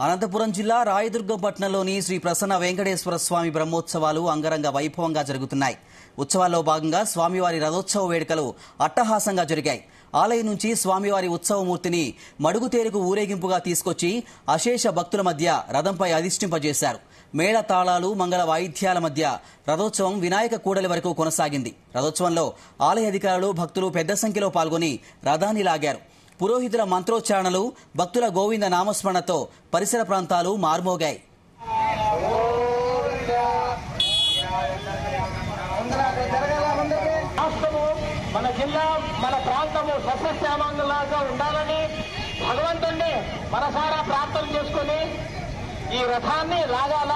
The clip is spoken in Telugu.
అనంతపురం జిల్లా రాయదుర్గం పట్టణంలోని శ్రీ ప్రసన్న వెంకటేశ్వర స్వామి బ్రహ్మోత్సవాలు అంగరంగ వైభవంగా జరుగుతున్నాయి. ఉత్సవాల్లో భాగంగా స్వామివారి రథోత్సవ వేడుకలు అట్టహాసంగా జరిగాయి. ఆలయం నుంచి స్వామివారి ఉత్సవమూర్తిని మడుగుతేరుకు ఊరేగింపుగా తీసుకొచ్చి అశేష భక్తుల మధ్య రథంపై అధిష్ఠింపజేశారు. మేళ తాళాలు, మంగళ వాయిద్యాల మధ్య రథోత్సవం వినాయక కూడలి వరకు కొనసాగింది. రథోత్సవంలో ఆలయ అధికారులు, భక్తులు పెద్ద సంఖ్యలో పాల్గొని రథాన్ని లాగారు. పురోహితుల మంత్రోచ్చారణలు, భక్తుల గోవింద నామస్మరణతో పరిసర ప్రాంతాలు మార్మోగాయి. మన జిల్లా, మన ప్రాంతము సస్యశ్యామంగా ఉండాలని భగవంతుణ్ణి మనసారా ప్రార్థన చేసుకుని ఈ రథాన్ని లాగాల.